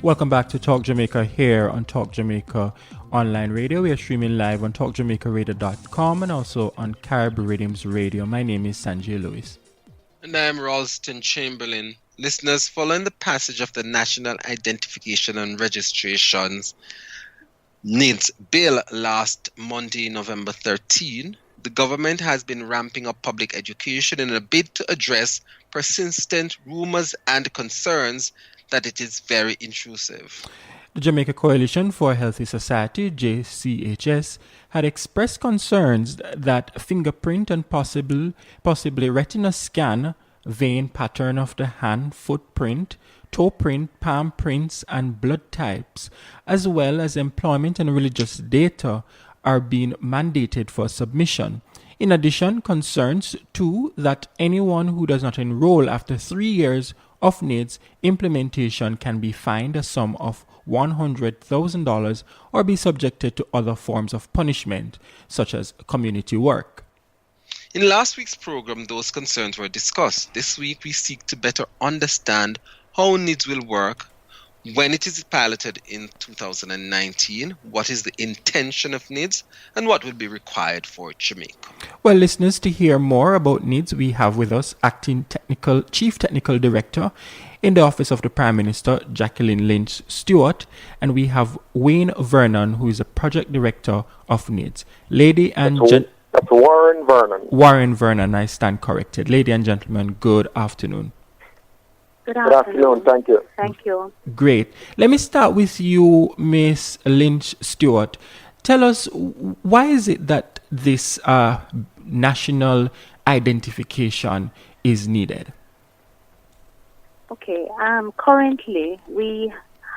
Welcome back to Talk Jamaica here on Talk Jamaica Online Radio. We are streaming live on talkjamaicaradio.com and also on Carib Rhythms Radio. My name is Sanjay Lewis. And I'm Ralston Chamberlain. Listeners, following the passage of the National Identification and Registrations NIDS bill last Monday, November 13, the government has been ramping up public education in a bid to address persistent rumors and concerns that it is very intrusive. The Jamaica Coalition for a Healthy Society, JCHS, had expressed concerns that fingerprint and possibly retina scan, vein pattern of the hand, footprint, toe print, palm prints, and blood types, as well as employment and religious data, are being mandated for submission. In addition, concerns too that anyone who does not enroll after 3 years of NIDS implementation can be fined a sum of $100,000 or be subjected to other forms of punishment, such as community work. In last week's program, those concerns were discussed. This week, we seek to better understand how NIDS will work, when it is piloted in 2019, what is the intention of NIDS, and what will be required for Jamaica. Well, listeners, to hear more about NIDS, we have with us Chief Technical Director in the Office of the Prime Minister, Jacqueline Lynch Stewart, and we have Wayne Vernon, who is a Project Director of NIDS. That's Warren Vernon. Warren Vernon, I stand corrected. Lady and gentlemen, good afternoon. Good afternoon. Thank you. Thank you. Great. Let me start with you, Miss Lynch Stewart. Tell us, why is it that this national identification is needed? Okay. Currently, we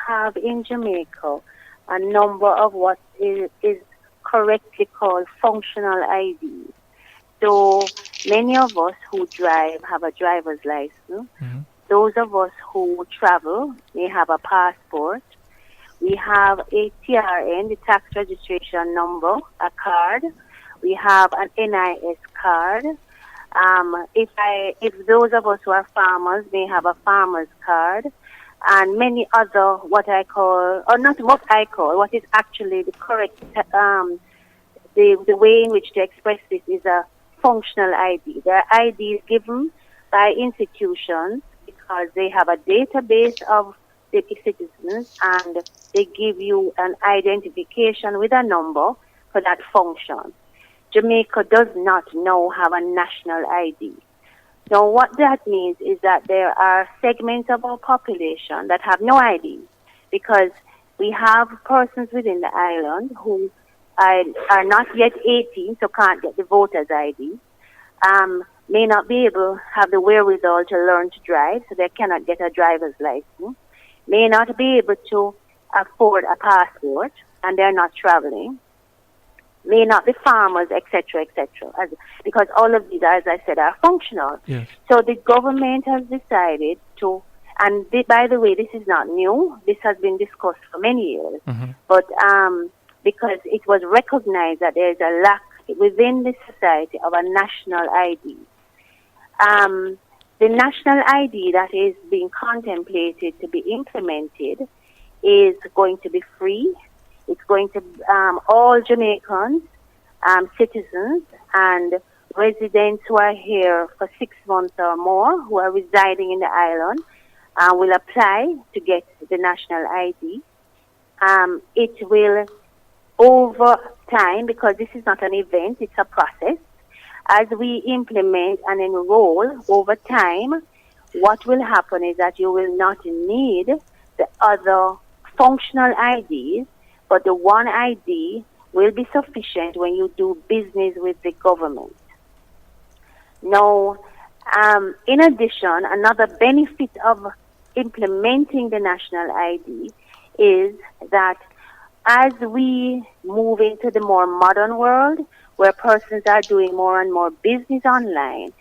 have in Jamaica a number of what is correctly called functional IDs. So many of us who drive have a driver's license. Mm-hmm. Those of us who travel may have a passport. We have a TRN, the tax registration number, a card. We have an NIS card. If those of us who are farmers may have a farmer's card, and many other what is actually the correct, the way in which to express this is a functional ID. There are IDs given by institutions because they have a database of the citizens and they give you an identification with a number for that function. Jamaica does not now have a national ID. Now what that means is that there are segments of our population that have no ID because we have persons within the island who are not yet 18, so can't get the voter's ID. May not be able to have the wherewithal to learn to drive, so they cannot get a driver's license. May not be able to afford a passport, and they're not traveling. May not be farmers, etc., because all of these, as I said, are functional. Yes. So the government has decided to, and by the way, this is not new. This has been discussed for many years. Mm-hmm. But because it was recognized that there is a lack within the society of a national ID. The national ID that is being contemplated to be implemented is going to be free. It's going to all Jamaicans, citizens and residents who are here for 6 months or more, who are residing in the island, will apply to get the national ID. It will, over time, because this is not an event, it's a process, as we implement and enroll over time, what will happen is that you will not need the other functional IDs, but the one ID will be sufficient when you do business with the government. Now, in addition, another benefit of implementing the national ID is that as we move into the more modern world, where persons are doing more and more business online,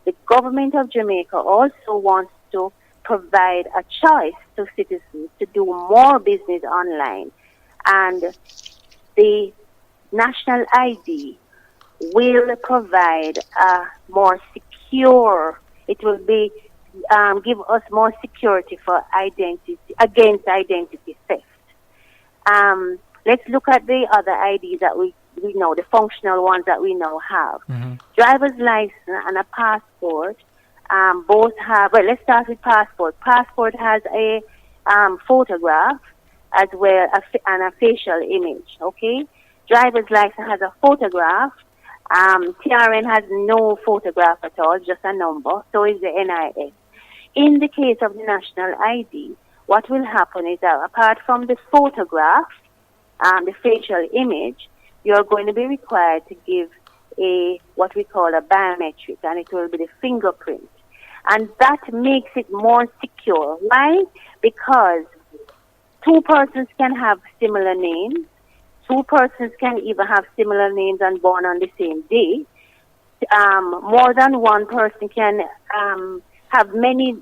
the government of Jamaica also wants to provide a choice to citizens to do more business online. And the national ID will provide a more secure, it will be give us more security for against identity theft. Let's look at the other IDs that we know, the functional ones that we now have. Driver's license and a passport both have, well, let's start with passport. Passport has a photograph as well and a facial image, okay? Driver's license has a photograph. TRN has no photograph at all, just a number. So is the NIS. In the case of the national ID, what will happen is that apart from the photograph, the facial image, you're going to be required to give what we call a biometric, and it will be the fingerprint. And that makes it more secure. Why? Because two persons can have similar names. Two persons can even have similar names and born on the same day. More than one person can have many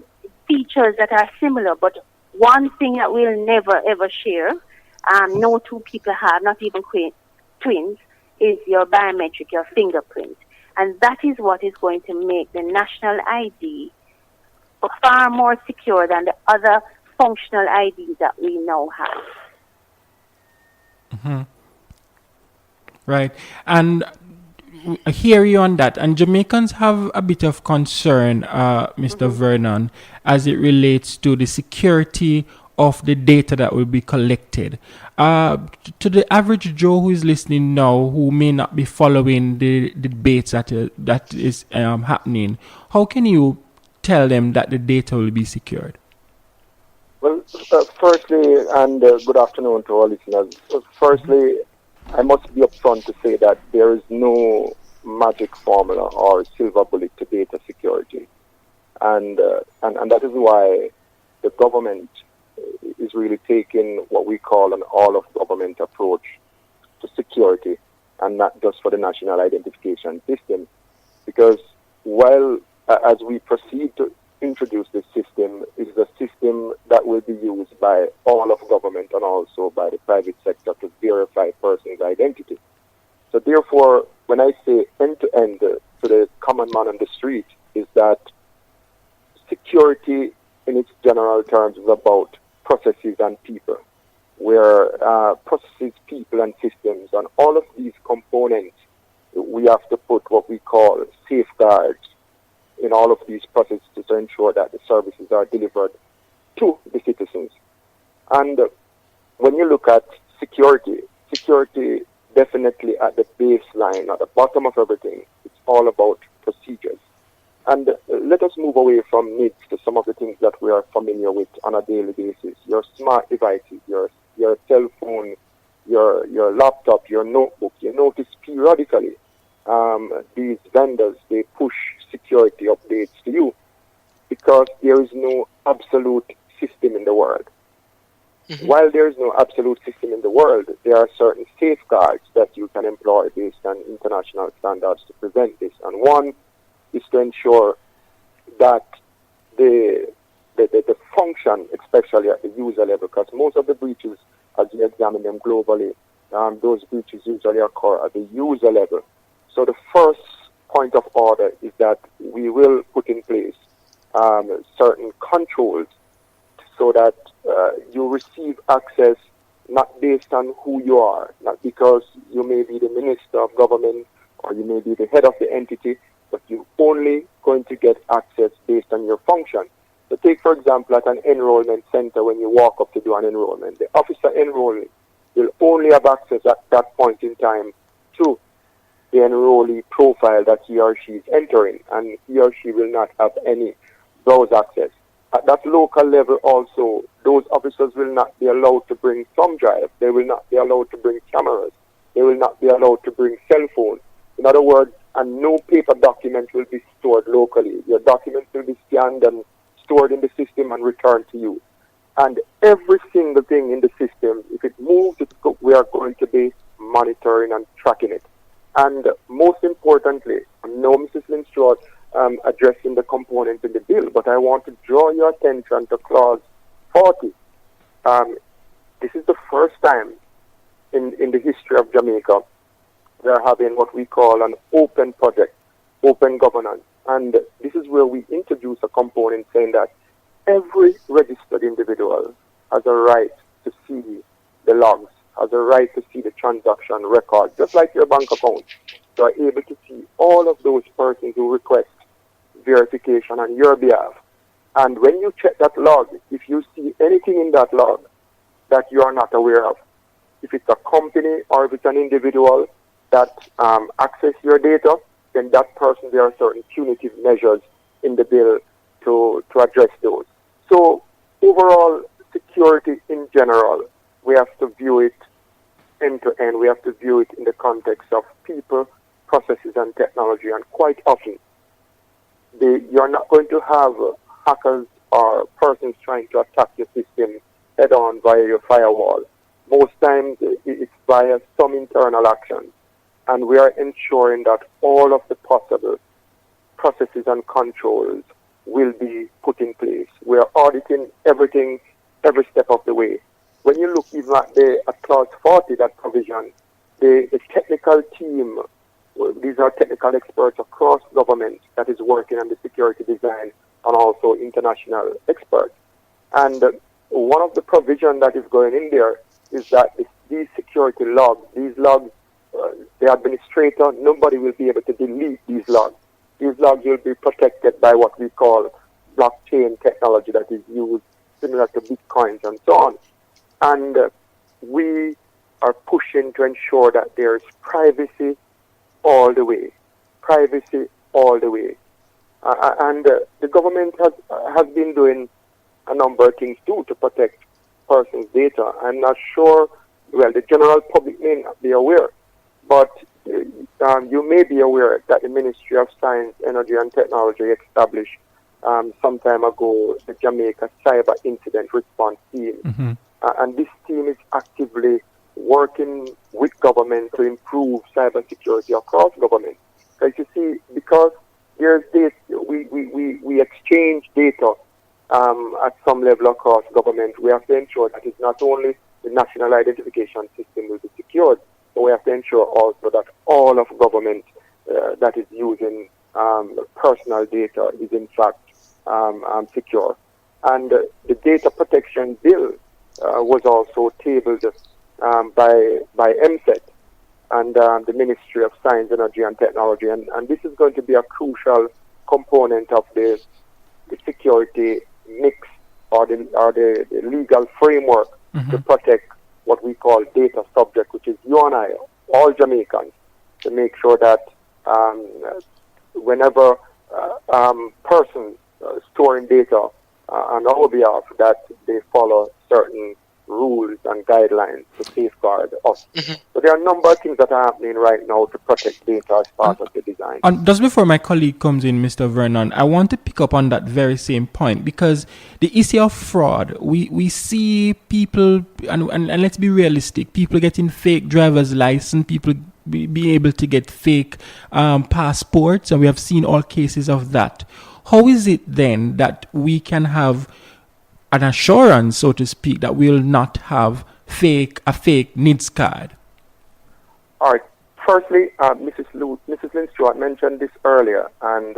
features that are similar, but one thing that we'll never ever share, no two people have, not even twins, is your biometric, your fingerprint. And that is what is going to make the national ID far more secure than the other functional IDs that we now have. Right. And I hear you on that. And Jamaicans have a bit of concern, Mr. Vernon, as it relates to the security of the data that will be collected. To the average Joe who is listening now, who may not be following the debates that is happening, how can you tell them that the data will be secured? Well, firstly, and good afternoon to all listeners. Firstly, I must be upfront to say that there is no magic formula or silver bullet to data security. And that is why the government is really taking what we call an all-of-government approach to security, and not just for the national identification system. Because while, as we proceed to introduce this system, it is a system that will be used by all of government and also by the private sector to verify person's identity. So therefore, when I say end-to-end to the common man on the street, is that security in its general terms is about processes and people, where processes, people, and systems, and all of these components, we have to put what we call safeguards in all of these processes to ensure that the services are delivered to the citizens. And when you look at security definitely at the baseline, at the bottom of everything, it's all about procedures. And let us move away from myths to some of the things that we are familiar with on a daily basis. Your smart devices, your cell phone, your laptop, your notebook. You notice periodically these vendors, they push security updates to you because there is no absolute system in the world. While there is no absolute system in the world, there are certain safeguards that you can employ based on international standards to prevent this. And one is to ensure that the function, especially at the user level, because most of the breaches, as you examine them globally, those breaches usually occur at the user level. So the first point of order is that we will put in place certain controls so that you receive access not based on who you are, not because you may be the minister of government or you may be the head of the entity, but you're only going to get access based on your function. So take, for example, at an enrollment center, when you walk up to do an enrollment, the officer enrolling will only have access at that point in time to the enrollee profile that he or she is entering, and he or she will not have any browse access. At that local level also, those officers will not be allowed to bring thumb drive. They will not be allowed to bring cameras. They will not be allowed to bring cell phones. In other words, and no paper document will be stored locally. Your documents will be scanned and stored in the system and returned to you. And every single thing in the system, if it moves, we are going to be monitoring and tracking it. And most importantly, I know Mrs. Lindstrom addressing the components in the bill, but I want to draw your attention to Clause 40. This is the first time in the history of Jamaica we are having what we call an open project, open governance, And this is where we introduce a component saying that every registered individual has a right to see the logs, has a right to see the transaction record, just like your bank account. You are able to see all of those persons who request verification on your behalf. And when you check that log, if you see anything in that log that you are not aware of, if it's a company or if it's an individual that access your data, then that person, there are certain punitive measures in the bill to address those. So overall, security in general, we have to view it end to end. We have to view it in the context of people, processes, and technology. And quite often, you're not going to have hackers or persons trying to attack your system head on via your firewall. Most times, it's via some internal action. And we are ensuring that all of the possible processes and controls will be put in place. We are auditing everything, every step of the way. When you look even at Clause 40, that provision, the technical team, these are technical experts across government that is working on the security design and also international experts. And one of the provisions that is going in there is that these security logs, the administrator, nobody will be able to delete these logs. These logs will be protected by what we call blockchain technology that is used similar to bitcoins and so on. And we are pushing to ensure that there's privacy all the way. Privacy all the way. And the government has been doing a number of things too to protect persons' data. I'm not sure, well, the general public may not be aware, but you may be aware that the Ministry of Science, Energy and Technology established some time ago the Jamaica Cyber Incident Response Team. Mm-hmm. And this team is actively working with government to improve cybersecurity across government. As you see, because there's this, we exchange data at some level across government. We have to ensure that it's not only the national identification system will be secured, but we have to ensure also that all of government that is using personal data is in fact secure. And the data protection bill was also tabled by MSET and the Ministry of Science, Energy and Technology. And this is going to be a crucial component of the security mix or the legal framework to protect what we call data subject, which is you and I, all Jamaicans, to make sure that whenever persons storing data on our behalf, that they follow certain rules and guidelines to safeguard us. So there are a number of things that are happening right now to protect data as part of the design. And just before my colleague comes in, Mr. Vernon, I want to pick up on that very same point, because the issue of fraud, we see people, and let's be realistic, people getting fake driver's license, people be able to get fake passports, and we have seen all cases of that. How is it then that we can have an assurance, so to speak, that we'll not have a fake NIDS card? All right. Firstly, Mrs. Lynn Stewart mentioned this earlier, and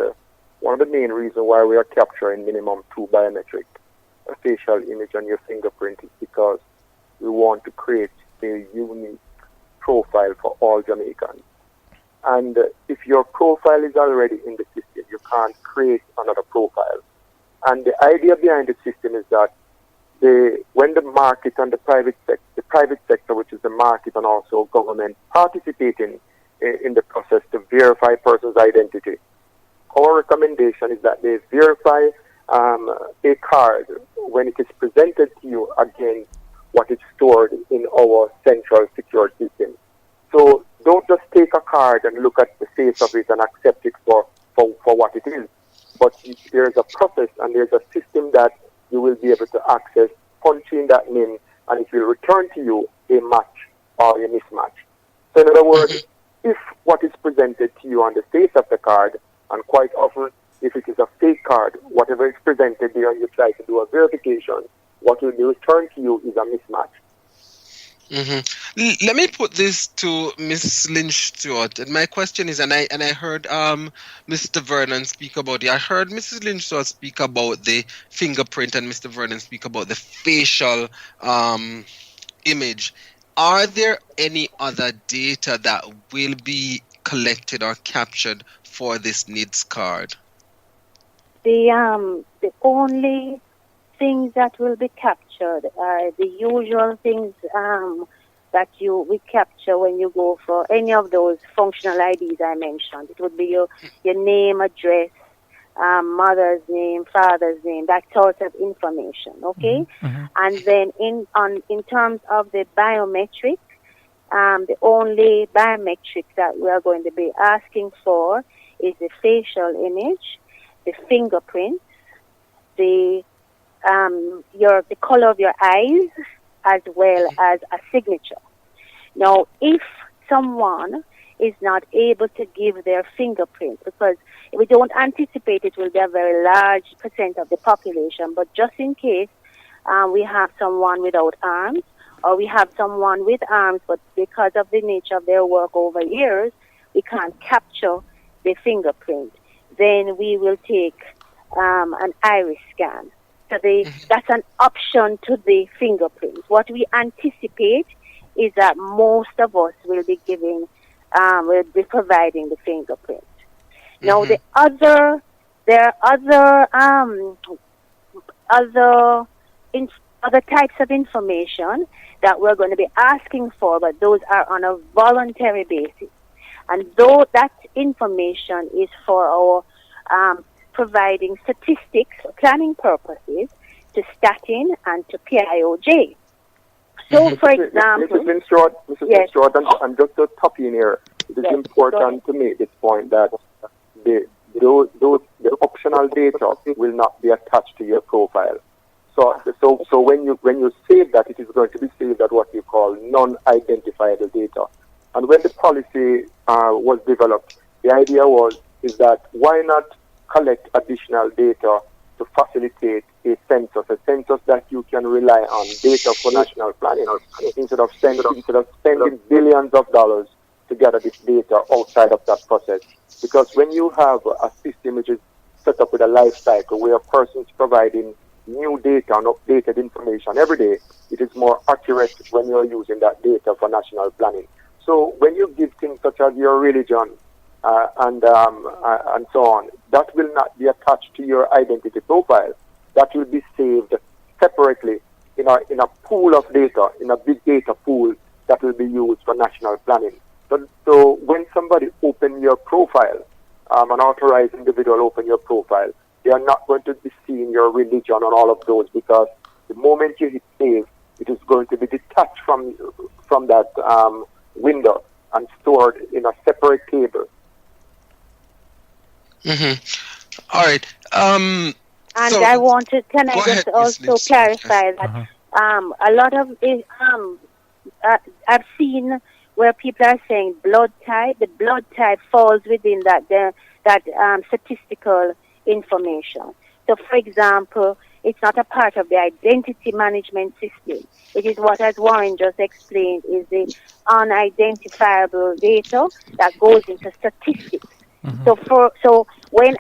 one of the main reasons why we are capturing minimum 2 biometric facial image on your fingerprint is because we want to create a unique profile for all Jamaicans. And if your profile is already in the system, you can't create another profile. And the idea behind the system is that when the market and the private sector, which is the market and also government, participating in the process to verify person's identity, our recommendation is that they verify a card when it is presented to you against what is stored in our central security system. So don't just take a card and look at the face of it and accept it for what it is. But there's a process and there's a system that you will be able to access, punching that in, and it will return to you a match or a mismatch. So in other words, if what is presented to you on the face of the card, and quite often if it is a fake card, whatever is presented there and you try to do a verification, what will be returned to you is a mismatch. Let me put this to Miss Lynch Stewart. And my question is, and I heard Mr. Vernon speak about it. I heard Mrs. Lynch Stewart speak about the fingerprint, and Mr. Vernon speak about the facial um, image. Are there any other data that will be collected or captured for this NIDS card? The only things that will be captured are the usual things that we capture when you go for any of those functional IDs I mentioned. It would be your name, address, mother's name, father's name, that sort of information. Okay, and then in terms of the biometric, the only biometrics that we are going to be asking for is the facial image, the fingerprint, the color of your eyes, as well as a signature. Now, if someone is not able to give their fingerprint, because we don't anticipate it will be a very large percent of the population, but just in case we have someone without arms, or we have someone with arms, but because of the nature of their work over years, we can't capture the fingerprint, then we will take an iris scan. So that's an option to the fingerprint. What we anticipate is that most of us will be providing the fingerprint. Now, there are other types of information that we're going to be asking for, but those are on a voluntary basis. And though that information is for our providing statistics for planning purposes to statin and to PIOJ. So, for example... Mrs. Stewart, and just to top in here, it is important to make this point that the optional data will not be attached to your profile. So when you save that, it is going to be saved at what you call non-identifiable data. And when the policy was developed, the idea is that why not collect additional data to facilitate a census that you can rely on, data for national planning, instead of spending billions of dollars to gather this data outside of that process. Because when you have a system which is set up with a life cycle where a person is providing new data and updated information every day, it is more accurate when you're using that data for national planning. So when you give things such as your religion and so on, that will not be attached to your identity profile. That will be saved separately in a pool of data, in a big data pool that will be used for national planning. So when somebody opens your profile, an authorized individual open your profile, they are not going to be seeing your religion and all of those, because the moment you hit save, it is going to be detached from that window and stored in a separate table. All right. And I wanted, can I just also clarify that a lot of it, I've seen where people are saying blood type. The blood type falls within that statistical information. So, for example, it's not a part of the identity management system. It is what, as Warren just explained, is the unidentifiable data that goes into statistics. So when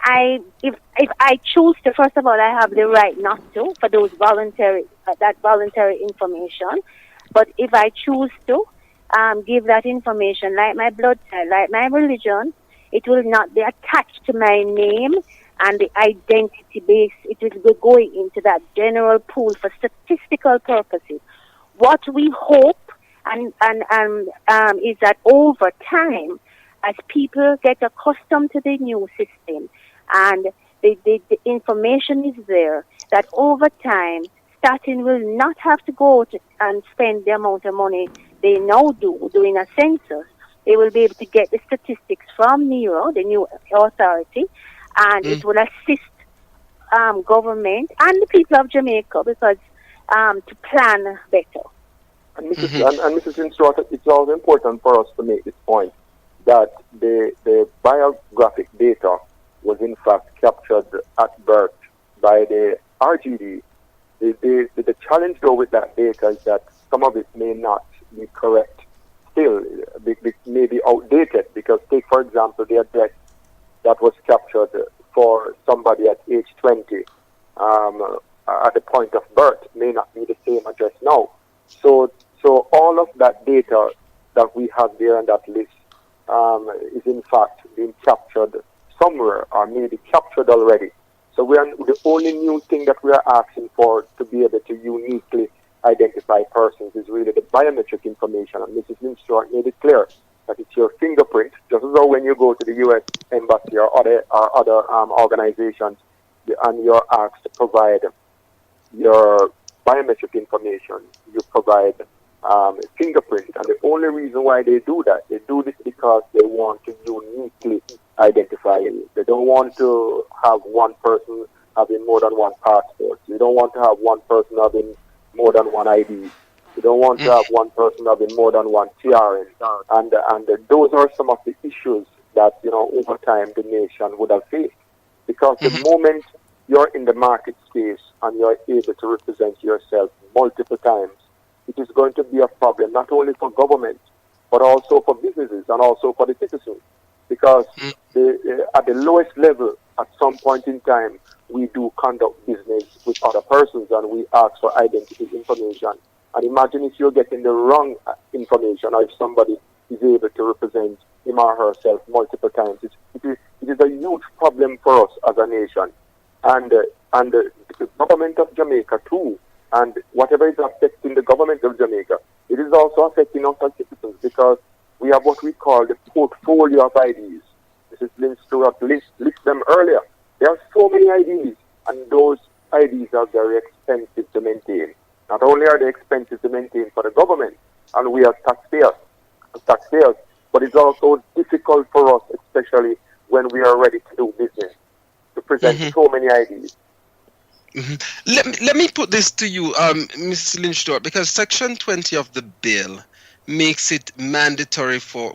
if I choose to, first of all, I have the right not to for those voluntary information. But if I choose to give that information, like my blood type, like my religion, it will not be attached to my name and the identity base. It will be going into that general pool for statistical purposes. What we hope and is that over time, as people get accustomed to the new system and the information is there, that over time, statin will not have to go and spend the amount of money they now do doing a census. They will be able to get the statistics from NERO, the new authority, and it will assist government and the people of Jamaica because to plan better. And Mrs. Stewart, it's also important for us to make this point that the biographic data was in fact captured at birth by the RGD. The challenge though with that data is that some of it may not be correct. Still, may be outdated because take, for example, the address that was captured for somebody at age 20 at the point of birth may not be the same address now. So all of that data that we have there on that list is in fact being captured somewhere or maybe captured already. So the only new thing that we are asking for to be able to uniquely identify persons is really the biometric information. And Mrs. Lindstrom made it clear that it's your fingerprint, just as though when you go to the U.S. Embassy or other organizations, and you're asked to provide your biometric information, you provide fingerprint. And the only reason why they do that, they do this because they want to uniquely identify you. They don't want to have one person having more than one passport. You don't want to have one person having more than one ID. You don't want to have one person having more than one TRN. And those are some of the issues that, over time the nation would have faced. Because the moment you're in the market space and you're able to represent yourself multiple times, it is going to be a problem not only for government, but also for businesses and also for the citizens. Because at the lowest level, at some point in time, we do conduct business with other persons and we ask for identity information. And imagine if you're getting the wrong information or if somebody is able to represent him or herself multiple times. It is a huge problem for us as a nation. And the government of Jamaica too, and whatever is affecting the government of Jamaica, it is also affecting us as citizens because we have what we call the portfolio of IDs. Mrs. Lynn Stewart list them earlier. There are so many IDs, and those IDs are very expensive to maintain. Not only are they expensive to maintain for the government, and we are taxpayers, but it's also difficult for us, especially when we are ready to do business, to present so many IDs. Let me put this to you, Mrs. Lynch-Stewart, because Section 20 of the bill makes it mandatory for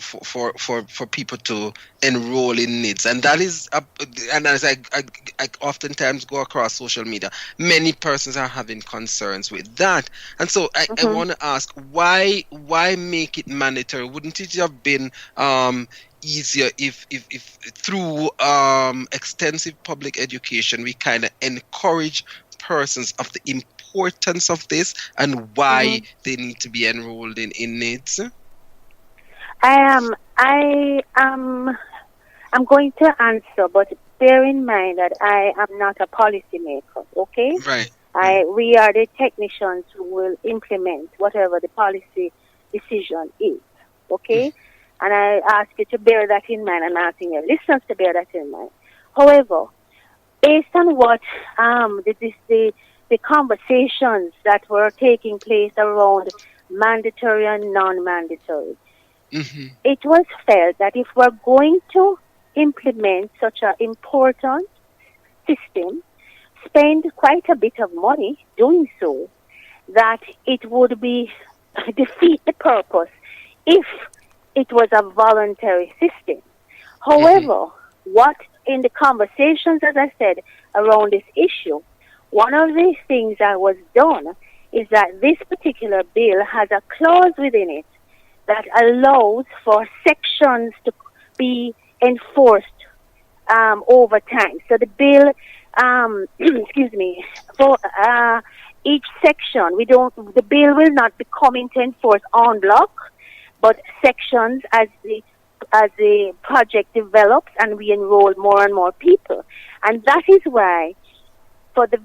people to enroll in NIDS, and that is and as I oftentimes go across social media, many persons are having concerns with that, and so I want to ask why make it mandatory? Wouldn't it have been easier if through extensive public education we kind of encourage persons of the importance of this and why they need to be enrolled in NIDS? I'm going to answer, but bear in mind that I am not a policymaker, okay? Right. We are the technicians who will implement whatever the policy decision is, okay? And I ask you to bear that in mind. I'm asking your listeners to bear that in mind. However, based on what the conversations that were taking place around mandatory and non-mandatory, it was felt that if we're going to implement such an important system, spend quite a bit of money doing so, that it would be defeat the purpose if it was a voluntary system. However, what in the conversations, as I said, around this issue, one of the things that was done is that this particular bill has a clause within it that allows for sections to be enforced over time. So the bill, for each section, the bill will not be coming to enforce en bloc, but sections as the project develops and we enroll more and more people. And that is why for the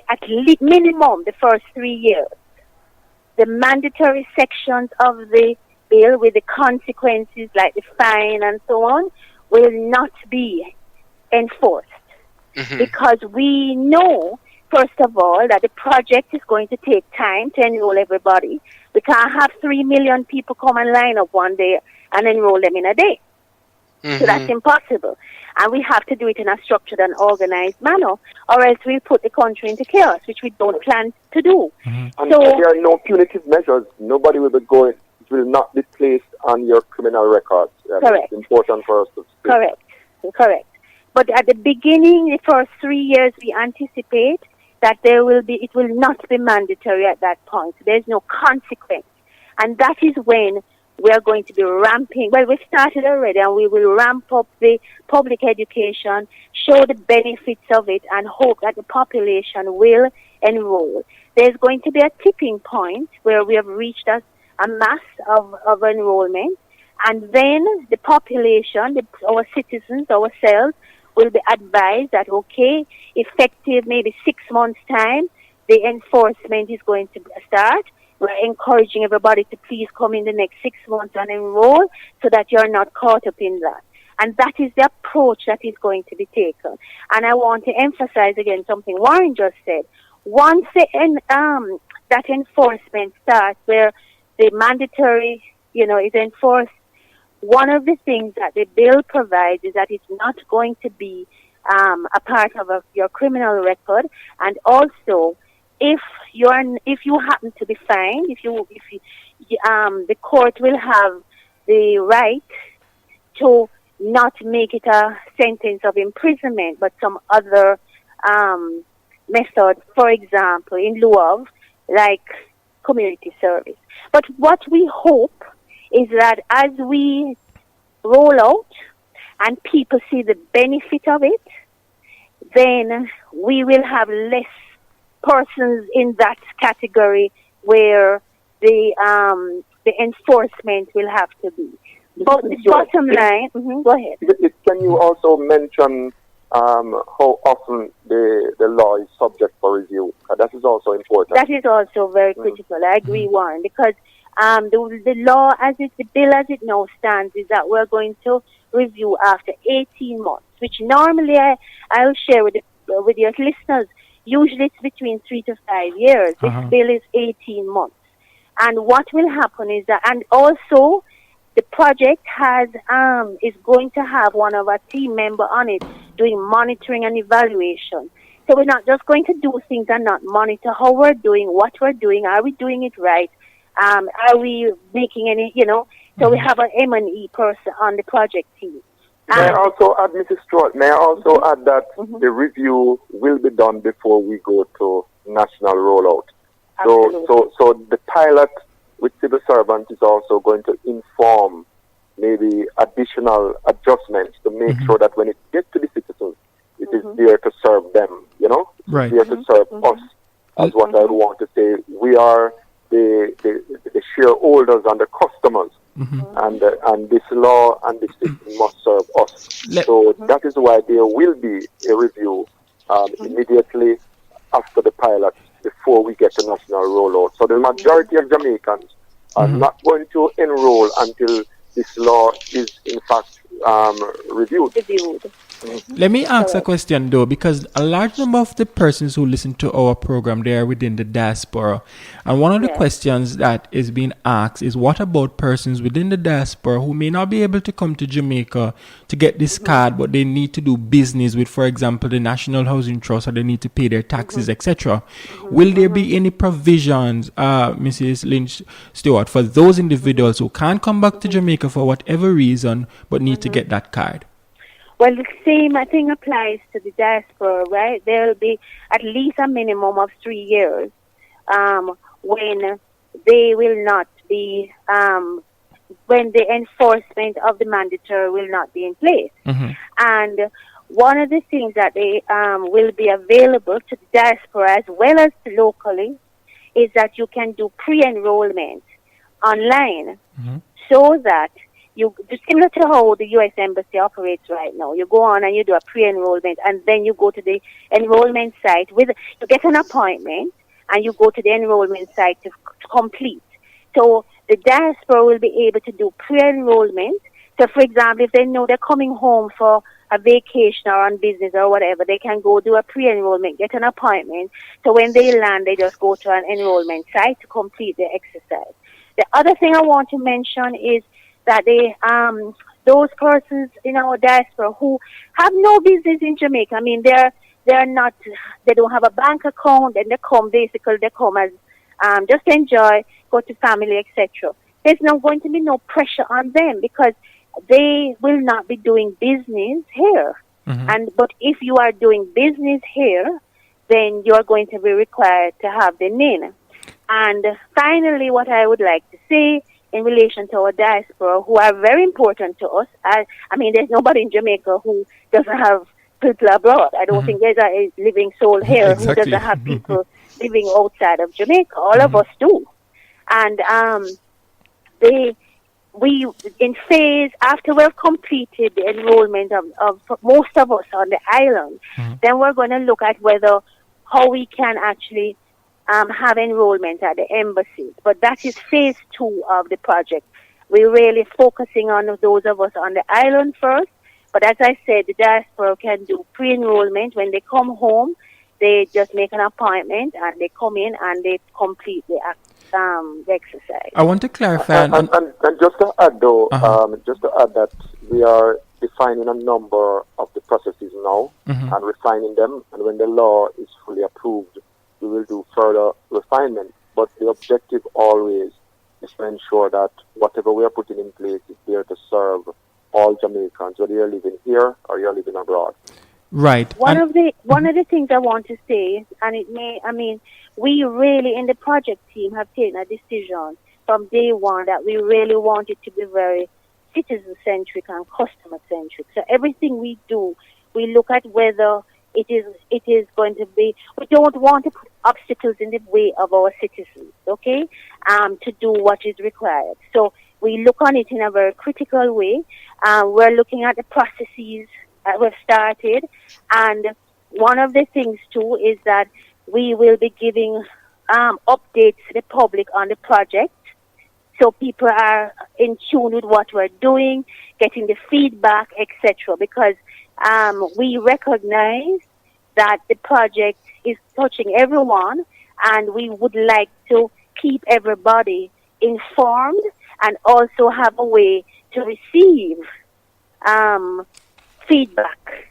at least minimum the first 3 years, the mandatory sections of the bill with the consequences like the fine and so on will not be enforced. Because we know, first of all, that the project is going to take time to enroll everybody. We can't have 3 million people come and line up one day and enroll them in a day. So that's impossible. And we have to do it in a structured and organized manner, or else we'll put the country into chaos, which we don't plan to do. And there are no punitive measures. Nobody will be going. It will not be placed on your criminal records. Correct. It's important for us to speak. Correct. But at the beginning, the first 3 years, we anticipate that it will not be mandatory at that point. There's no consequence. And that is when we are going to be ramping. Well, we started already, and we will ramp up the public education, show the benefits of it, and hope that the population will enroll. There's going to be a tipping point where we have reached a mass of enrollment, and then the population, our citizens, ourselves, will be advised that, okay, effective maybe 6 months' time, the enforcement is going to start. We're encouraging everybody to please come in the next 6 months and enroll so that you're not caught up in that. And that is the approach that is going to be taken. And I want to emphasize again something Warren just said. Once that enforcement starts, where the mandatory, is enforced, one of the things that the bill provides is that it's not going to be a part of your criminal record, and also if you happen to be fined, the court will have the right to not make it a sentence of imprisonment, but some other method, for example, in lieu of, like community service. But what we hope is that as we roll out and people see the benefit of it, then we will have less persons in that category where the enforcement will have to be. But the bottom line, go ahead. Can you also mention how often the law is subject for review? That is also important. That is also very critical. I agree, Warren, because the law, the bill as it now stands, is that we're going to review after 18 months, which normally I'll share with your listeners. Usually it's between 3 to 5 years. This bill is 18 months. And what will happen is that, and also the project is going to have one of our team members on it doing monitoring and evaluation. So we're not just going to do things and not monitor how we're doing, what we're doing, are we doing it right, are we making any, so we have an M&E person on the project team. May I also add, Mrs. Stewart, add that the review will be done before we go to national rollout. So the pilot with civil servants is also going to inform maybe additional adjustments to make sure that when it gets to the citizens, it is there to serve them, Right. There to serve us, as what I want to say. We are the shareholders and the customers. And this law and this system must serve us. So that is why there will be a review immediately after the pilot before we get to national rollout. So the majority of Jamaicans are not going to enroll until this law is in fact reviewed. Let me ask a question though, because a large number of the persons who listen to our program, they are within the diaspora. And one of the questions that is being asked is, what about persons within the diaspora who may not be able to come to Jamaica to get this card, but they need to do business with, for example, the National Housing Trust, or they need to pay their taxes, etc. Will there be any provisions, Mrs. Lynch Stewart, for those individuals who can't come back to Jamaica for whatever reason, but need to get that card? Well, the same thing applies to the diaspora, right? There will be at least a minimum of 3 years when they will not be, when the enforcement of the mandatory will not be in place. And one of the things that they will be available to the diaspora as well as locally is that you can do pre-enrollment online so that similar to how the U.S. Embassy operates right now. You go on and you do a pre-enrollment, and then you go to the enrollment site. You get an appointment, and you go to the enrollment site to complete. So the diaspora will be able to do pre-enrollment. So, for example, if they know they're coming home for a vacation or on business or whatever, they can go do a pre-enrollment, get an appointment. So when they land, they just go to an enrollment site to complete the exercise. The other thing I want to mention is that those persons in our diaspora who have no business in Jamaica, I mean, they don't have a bank account, and they come as just enjoy, go to family, etc. There's not going to be no pressure on them because they will not be doing business here. But if you are doing business here, then you are going to be required to have the NIN. And finally, what I would like to say in relation to our diaspora, who are very important to us. I mean, there's nobody in Jamaica who doesn't have people abroad. I don't think there's a living soul here who Exactly. doesn't have people living outside of Jamaica. All of us do. And we in phase, after we've completed the enrollment of most of us on the island, then we're going to look at how we can actually have enrollment at the embassies. But that is phase 2 of the project. We're really focusing on those of us on the island first. But as I said, the diaspora can do pre-enrollment. When they come home, they just make an appointment and they come in and they complete the exercise. I want to clarify. And just to add, though, just to add that we are defining a number of the processes now and refining them. And when the law is fully approved, we will do further refinement. But the objective always is to ensure that whatever we are putting in place is there to serve all Jamaicans, whether you're living here or you're living abroad. Right. One of the things I want to say, and we really in the project team have taken a decision from day one that we really want it to be very citizen-centric and customer-centric. So everything we do, we look at whether it is going to be, we don't want to put obstacles in the way of our citizens, okay, to do what is required. So we look on it in a very critical way. We're looking at the processes that we've started, and one of the things too is that we will be giving updates to the public on the project, so people are in tune with what we're doing, getting the feedback, etc. Because we recognize that the project is touching everyone, and we would like to keep everybody informed and also have a way to receive feedback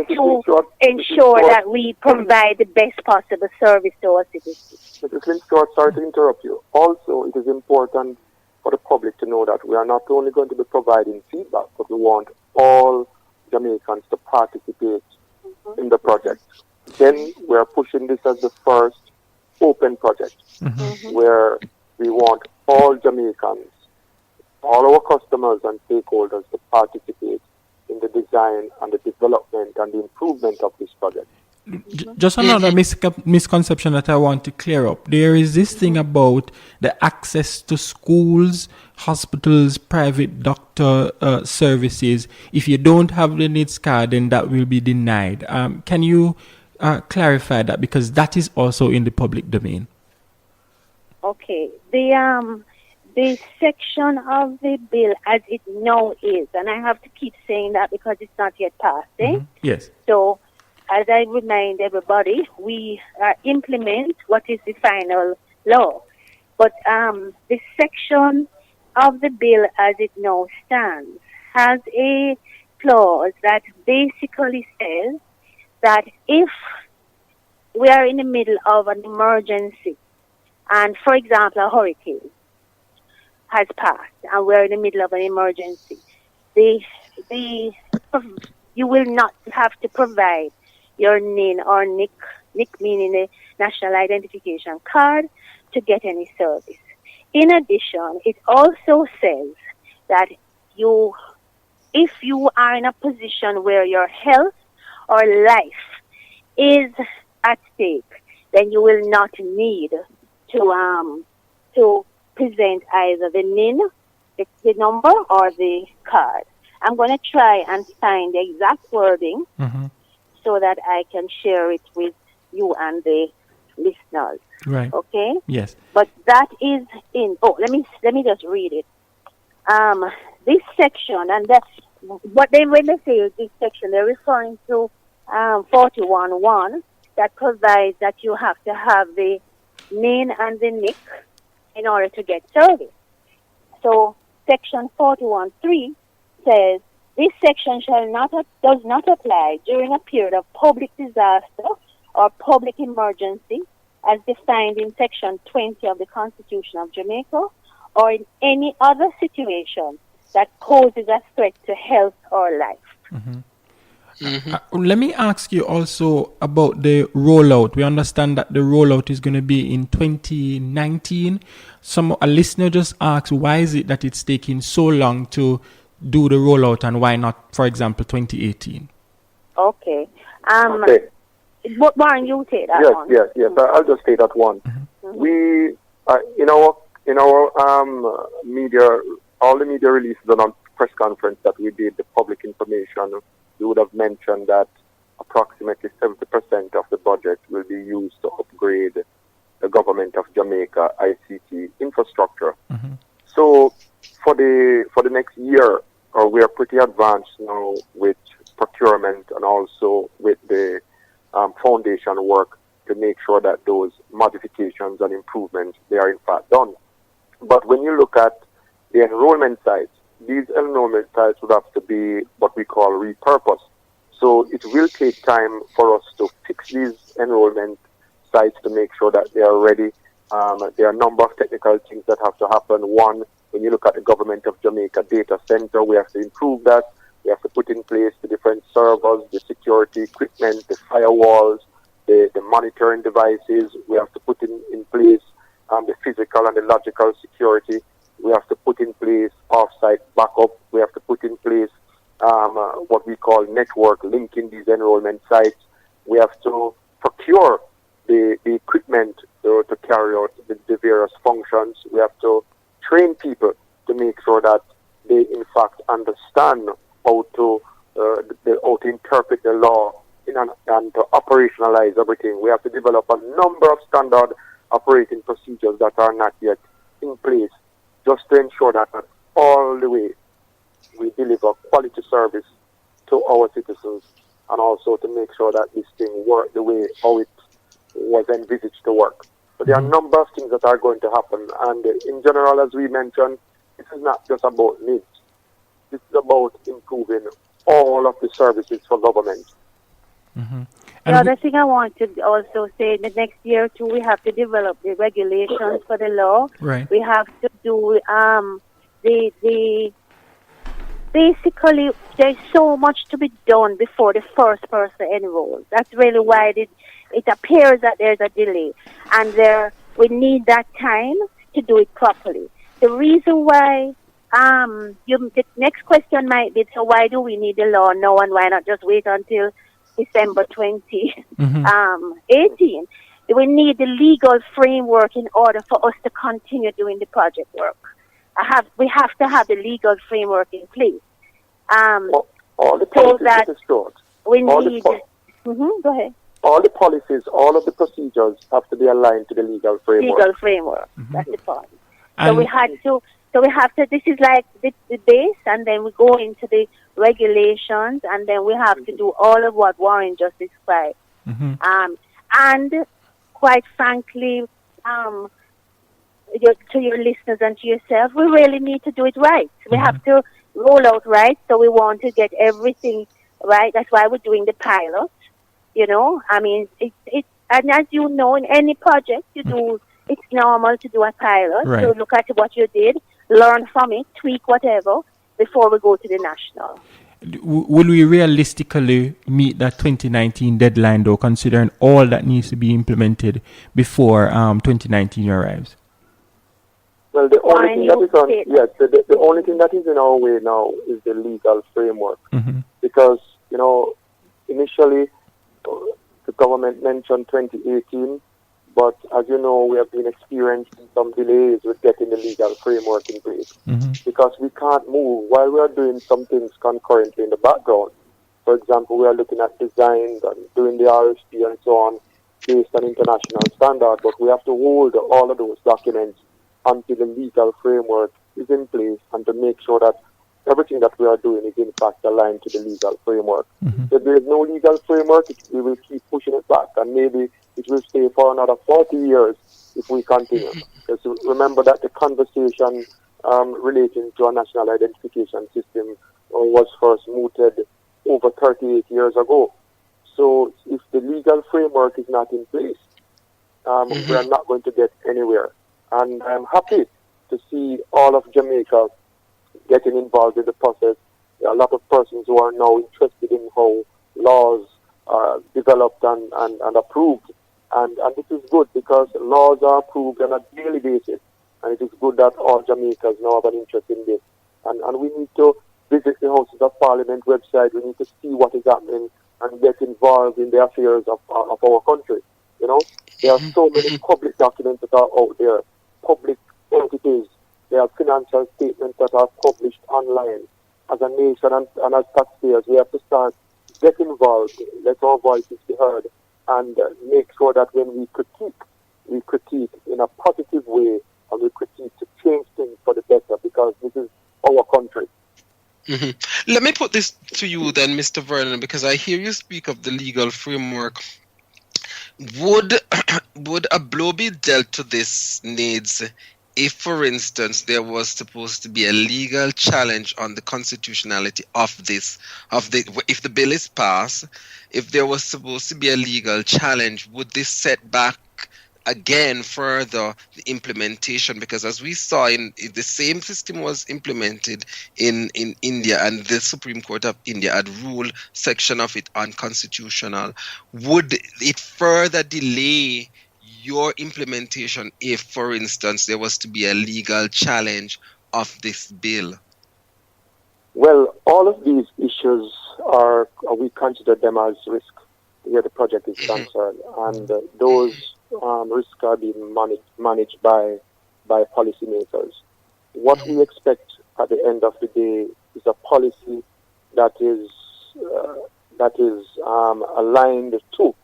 to ensure that we provide the best possible service to our citizens. Mrs. Lindstort, sorry to interrupt you. Also, it is important for the public to know that we are not only going to be providing feedback, but we want all Jamaicans to participate in the project. Then we are pushing this as the first open project, where we want all Jamaicans, all our customers and stakeholders to participate in the design and the development and the improvement of this project. Just another misconception that I want to clear up. There is this thing about the access to schools, hospitals, private doctor services. If you don't have the NIDS card, then that will be denied. Can you clarify that? Because that is also in the public domain. Okay. The section of the bill as it now is, and I have to keep saying that because it's not yet passed, Yes. So, as I remind everybody, we implement what is the final law. But the section of the bill as it now stands has a clause that basically says that if we are in the middle of an emergency, and for example, a hurricane has passed, and we're in the middle of an emergency, you will not have to provide your NIN or NIC meaning the National Identification Card, to get any service. In addition, it also says that if you are in a position where your health or life is at stake, then you will not need to present either the NIN, the number, or the card. I'm going to try and find the exact wording so that I can share it with you and the listeners. Right. Okay? Yes. But that is in, let me just read it. This section, and when they say this section, they're referring to 41.1 that provides that you have to have the NIN and the NIC in order to get service. So section 41.3 says, this section does not apply during a period of public disaster or public emergency as defined in section 20 of the Constitution of Jamaica, or in any other situation that poses a threat to health or life. Let me ask you also about the rollout. We understand that the rollout is going to be in 2019. A listener just asked, why is it that it's taking so long to do the rollout, and why not, for example, 2018? Okay. Okay. Warren, you take that one. Yes. I'll just take that one. We, in our media, all the media releases and on press conference that we did, the public information, we would have mentioned that approximately 70% of the budget will be used to upgrade the government of Jamaica ICT infrastructure. So for the next year, we are pretty advanced now with procurement and also with the foundation work to make sure that those modifications and improvements, they are in fact done. But when you look at the enrollment sites, these enrollment sites would have to be what we call repurposed. So it will take time for us to fix these enrollment sites to make sure that they are ready. There are a number of technical things that have to happen. One, when you look at the government of Jamaica data center, we have to improve that. We have to put in place the different servers, the security equipment, the firewalls, the monitoring devices. We have to put in place the physical and the logical security. We have to put in place off-site backup. We have to put in place what we call network linking these enrollment sites. We have to procure the equipment to carry out the various functions. We have to train people to make sure that they in fact understand how to interpret the law and to operationalize everything. We have to develop a number of standard operating procedures that are not yet in place, just to ensure that all the way we deliver quality service to our citizens, and also to make sure that this thing works the way how it was envisaged to work. So there are a number of things that are going to happen, and in general, as we mentioned, this is not just about needs. This is about improving all of the services for government. The other thing I want to also say, the next year too, we have to develop the regulations for the law. Right. We have to do basically, there's so much to be done before the first person enrolls. That's really why it appears that there's a delay, and we need that time to do it properly. The reason why the next question might be, so why do we need the law now, and why not just wait until December 2018? We need the legal framework in order for us to continue doing the project work. We have to have the legal framework in place. All the policies, so that we need. Go ahead. All the policies, all of the procedures have to be aligned to the legal framework. Legal framework. That's the point. So we have to. This is like the base, and then we go into the regulations, and then we have to do all of what Warren just described. And quite frankly, to your listeners and to yourself, we really need to do it right. We have to roll out right, so we want to get everything right. That's why we're doing the pilot. I mean, and as you know, in any project you do, it's normal to do a pilot. Right. So look at what you did, learn from it, tweak whatever before we go to the national. Will we realistically meet that 2019 deadline, though, considering all that needs to be implemented before 2019 arrives? Well, the only thing the only thing that is in our way now is the legal framework, because initially the government mentioned 2018, but as you know, we have been experiencing some delays with getting the legal framework in place, because we can't move while we are doing some things concurrently in the background. For example, we are looking at design and doing the RFP and so on based on international standard, but we have to hold all of those documents until the legal framework is in place, and to make sure that everything that we are doing is in fact aligned to the legal framework. If there is no legal framework, we will keep pushing it back, and maybe it will stay for another 40 years if we continue. Because remember that the conversation relating to a national identification system was first mooted over 38 years ago. So if the legal framework is not in place, we are not going to get anywhere. And I'm happy to see all of Jamaica getting involved in the process. There are a lot of persons who are now interested in how laws developed and approved. And this is good because laws are approved on a daily basis. And it is good that all Jamaicans now have an interest in this. And we need to visit the Houses of Parliament website. We need to see what is happening and get involved in the affairs of our country. You know, there are so many public documents that are out there, public entities. There are financial statements that are published online. As a nation and as taxpayers, we have to start get involved, let our voices be heard, and make sure that when we critique in a positive way, and we critique to change things for the better, because this is our country. Mm-hmm. Let me put this to you then, Mr. Vernon, because I hear you speak of the legal framework. Would a blow be dealt to this needs if, for instance, there was supposed to be a legal challenge on the constitutionality of if the bill is passed, if there was supposed to be a legal challenge, would this set back again further the implementation? Because as we saw, in the same system was implemented in India, and the Supreme Court of India had ruled section of it unconstitutional. Would it further delay your implementation if, for instance, there was to be a legal challenge of this bill? Well, all of these issues we consider them as risk where the project is concerned, and those risks are being managed by policymakers. What we expect at the end of the day is a policy that is aligned to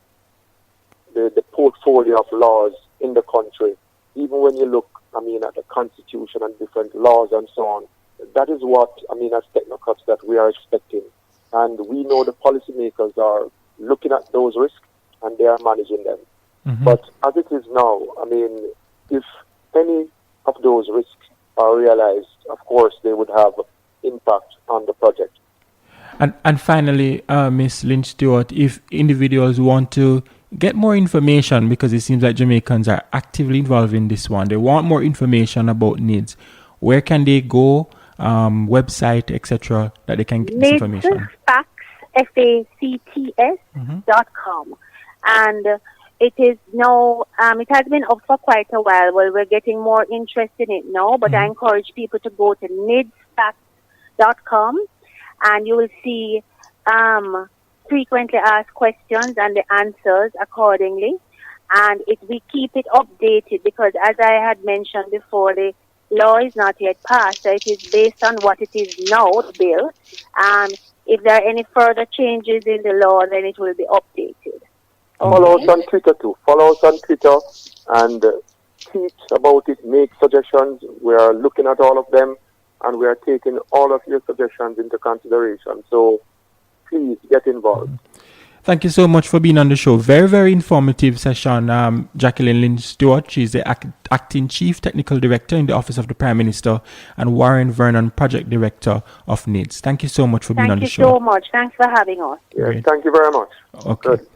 the portfolio of laws in the country. Even when you look, at the Constitution and different laws and so on, that is what, as technocrats, that we are expecting. And we know the policymakers are looking at those risks and they are managing them. Mm-hmm. But as it is now, if any of those risks are realized, of course, they would have impact on the project. And finally, Ms. Lynch Stewart, if individuals want to get more information, because it seems like Jamaicans are actively involved in this one, they want more information about NIDS, where can they go, website, etc., that they can get this information? FACTS.com. And it is now, it has been up for quite a while. Well, we're getting more interest in it now, but I encourage people to go to nidsfacts.com, and you will see frequently asked questions and the answers accordingly. And we keep it updated because, as I had mentioned before, the law is not yet passed, so it is based on what it is now, the bill. If there are any further changes in the law, then it will be updated. Follow us on Twitter too. Follow us on Twitter and tweet about it, make suggestions. We are looking at all of them and we are taking all of your suggestions into consideration. So please get involved. Thank you so much for being on the show. Very, very informative session. Jacqueline Lynch Stewart, she's the Acting Chief Technical Director in the Office of the Prime Minister, and Warren Vernon, Project Director of NIDS. Thank you so much for being on the show. Thank you so much. Thanks for having us. Yes, thank you very much. Okay. Good.